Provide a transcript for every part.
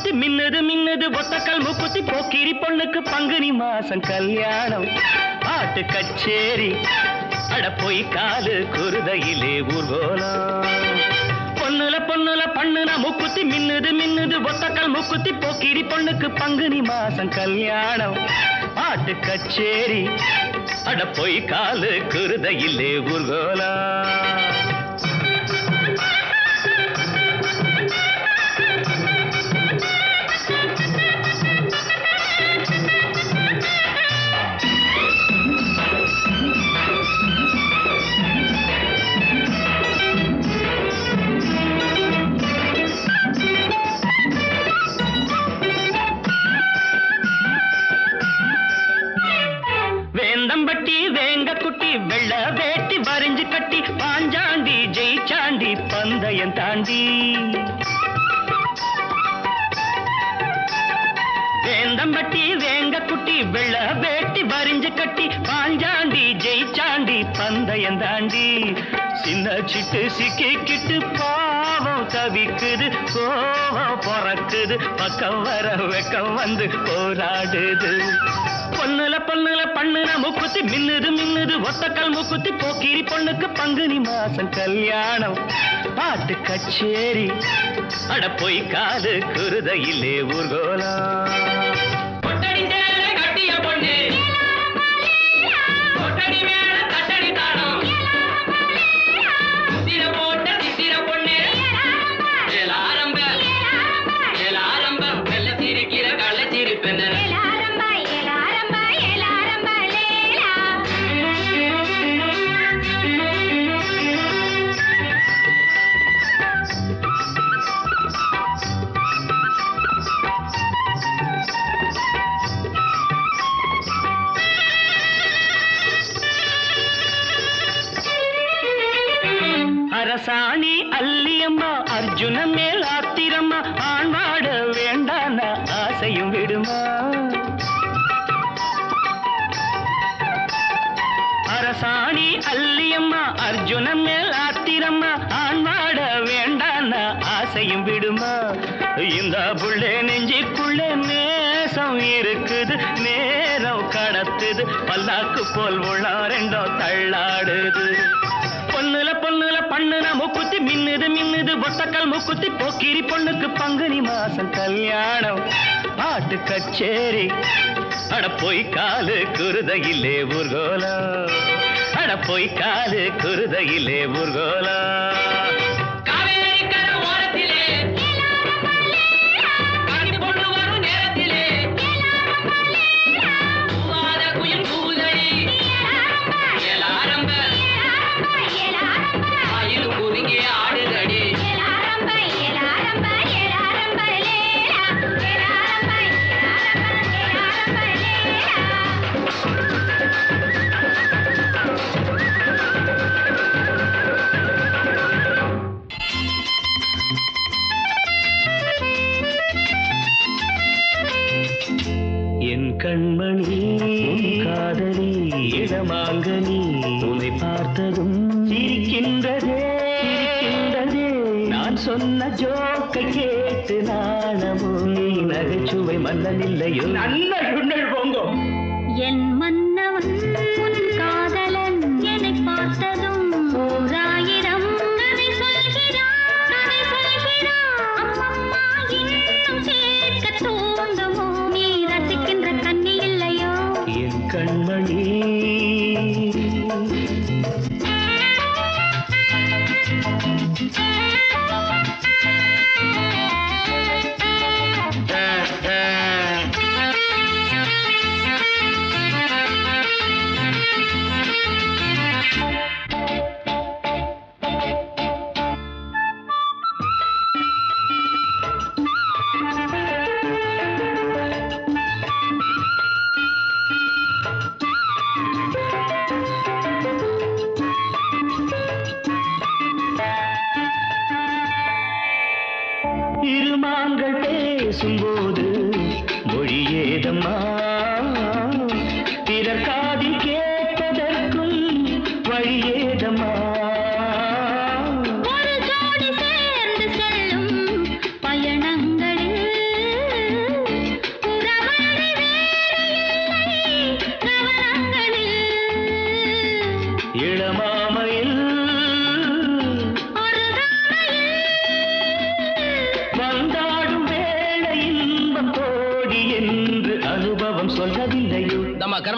மூக்குத்தி மின்னுது மின்னுது ஒத்தக்கல் மூக்குத்தி போக்கிரி பொண்ணுக்கு பங்குனி மாசம் கல்யாணம் பாட்டு கச்சேரி அட போய் காலு குருதையிலே ஊர்கோலம் பொண்ணுல பொண்ணுல பண்ணுனா மூக்குத்தி மின்னுது மின்னுது ஒத்தக்கல் மூக்குத்தி போக்கிரி பொண்ணுக்கு பங்குனி மாசம் கல்யாணம் பாட்டு கச்சேரி அட போய் காலு குருதையிலே ஊர்கோலம் வேந்தம்பட்டி வேங்க குட்டி வெள்ள வேட்டி வரிஞ்சு கட்டி பாஞ்சாண்டி ஜெயிச்சாண்டி பந்தயம் தாண்டி வேந்தம்பட்டி வேங்க குட்டி வெள்ள வேட்டி வரிஞ்சு கட்டி பாஞ்சாண்டி ஜெயிச்சாண்டி பந்தயம் தாண்டி சின்ன சிட்டு சிக்கிக்கிட்டு பாவம் தவிக்குது கோவம் பொறக்குது பக்கம் வர வெக்கம் வந்து போராடுது பொண்ணுல பொண்ணுல பண்ணுன மூக்குத்தி மின்னுது மின்னுது ஒத்தக்கல் மூக்குத்தி போக்கிரி பொண்ணுக்கு பங்குனி மாசம் கல்யாணம் பாட்டு கச்சேரி அட போய் காது குருதையிலே ஊர்கோலம் அரசாணி அல்லியம்மா அர்ஜுன மேல் ஆத்திரம்மா ஆண்வாட வேண்டான ஆசையும் விடுமா அரசாணி அல்லியம்மா அர்ஜுன மேல் ஆத்திரம்மா ஆண்வாட வேண்டான ஆசையும் விடுமா இந்த புள்ளே நெஞ்சிக்குள்ளே நேசம் இருக்குது நேரம் கடத்துது பல்லாக்கு போல் உள்ள ரெண்டோ தள்ளாடுது பொண்ணுல பொண்ணுல பண்ணுன மூக்குத்தி மின்னுது மின்னுது ஒத்தக்கல் மூக்குத்தி போக்கிரி பொண்ணுக்கு பங்குனி மாசம் கல்யாணம் பாட்டு கச்சேரி அட போய் காலு குருதையிலே ஊர்கோலம் அட போய் காலு குருதையிலே ஊர்கோலம் கண்மணி காதலி இடமாங்கனி உன்னை பார்த்ததும் சிரிக்கின்றதே சிரிக்கின்றதே நான் சொன்ன ஜோக்கை கேட்டு நாணமோ நகைச்சுவை மன்னன் இல்லையோ நல்ல சுண்ணல் போங்கோ என் மன்னவன் உன் காதலன் என்னை பார்த்ததும் ஓராயிரம் கதை சொல்கிறான் அம்மம்மா இன்னும் சேர்க்க தூண்டுமோ நீ ரசிக்கின்ற கண்ணி இல்லையோ என் கண்மணி இருமாங்கள் பேசும்போது மொழியேதம்மா பிறர் காதில் கேட்பதற்கும் வழியேதம்மா ஒரு ஜோடி சேர்ந்து செல்லும் பயணங்களில்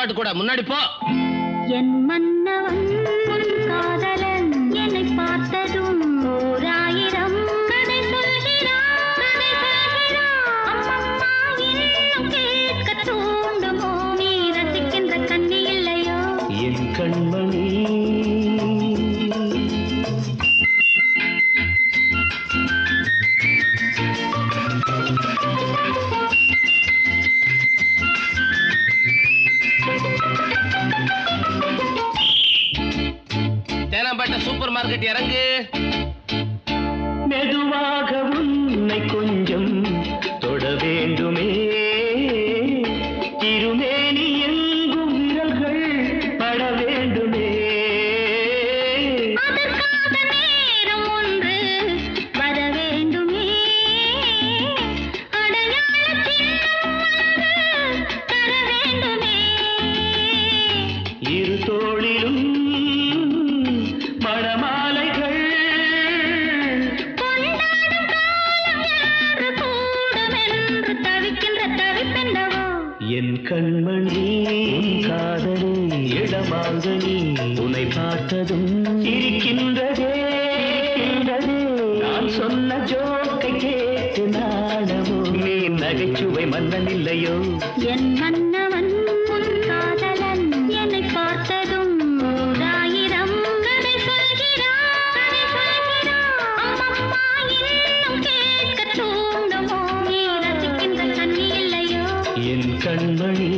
பாட்டு கூட முன்னாடி போ. என் மன்னவன் உன் காதலன் என்னை பார்த்ததும் ஓராயிரம் கதை சொல்கிறான். அம்மம்மா இன்னும் கேட்க தூண்டுமோ? நீ ரசிக்கின்ற கண்ணி இல்லையோ என் கண்மணி. தேனாம்பேட்டை சூப்பர் மார்க்கெட் இறங்கு. மெதுவாக உன்னை கொஞ்சம் தொட வேண்டுமே, திருமேனி எங்கும் விரல்கள் பட வேண்டுமே. அதற்காக நேரம் ஒன்று வர வேண்டுமே, அடையாள சின்னம் ஒன்று தர வேண்டுமே. இரு தோளிலும் மணமாலைகள் கொண்டாடும் காலம் யாரு கூடுமென்று தவிக்கின்ற தவிப்பென்னவோ? என் கண்மணி. உன் காதலி இடமாங்கனி உன்னை பார்த்ததும் இருக்கின்றதே. நான் சொன்ன ஜோக்கை கேட்டு நாடமோ? நீ நகைச்சுவை மன்னன் இல்லையோ? என் மன்னவன் உன் காதலன் என்னை பார்த்ததும் ஓராயிரம் கதை சொல்கிறான். அம்மம்மா இன்னும் கேட்க தூண்டுமோ? நீ ரசிக்கின்ற கண்ணி இல்லையோ என் கண்மணி.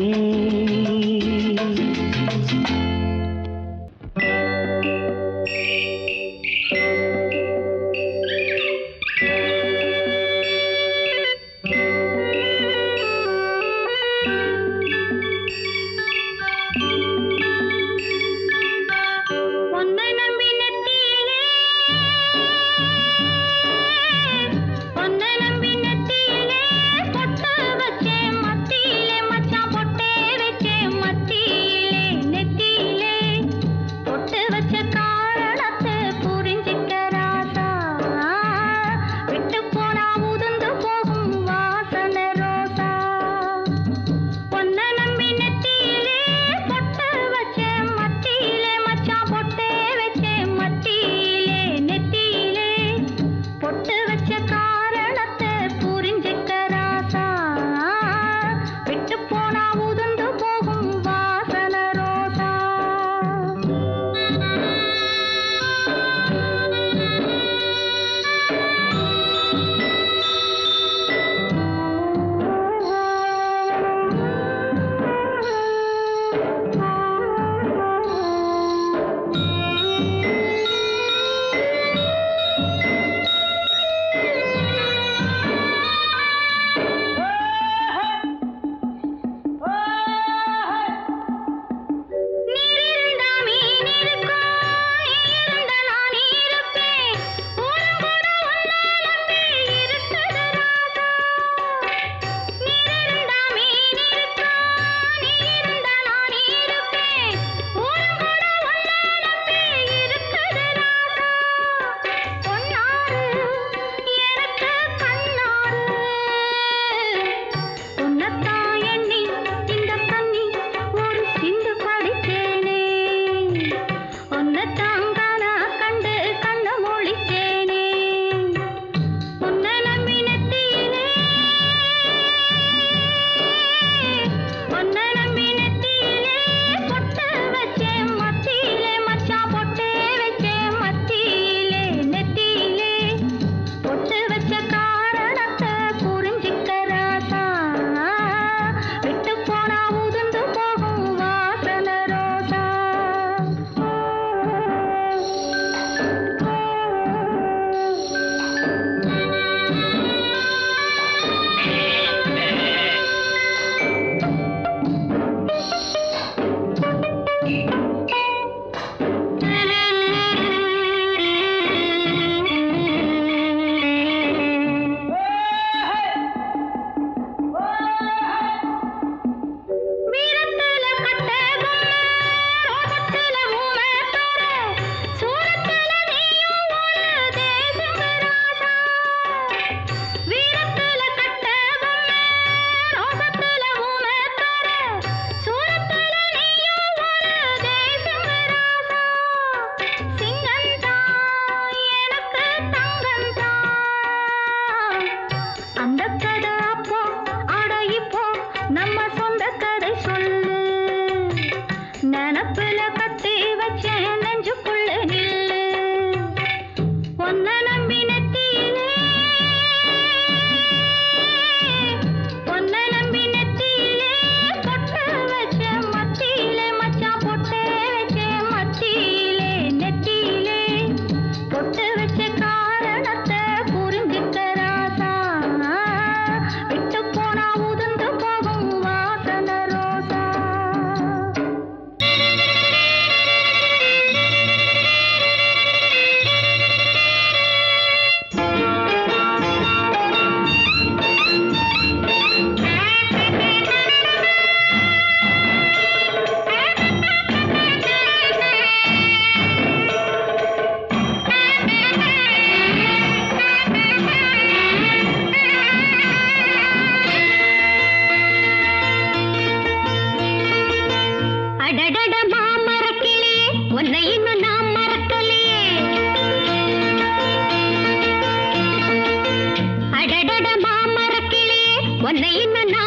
உன்னை இன்னும்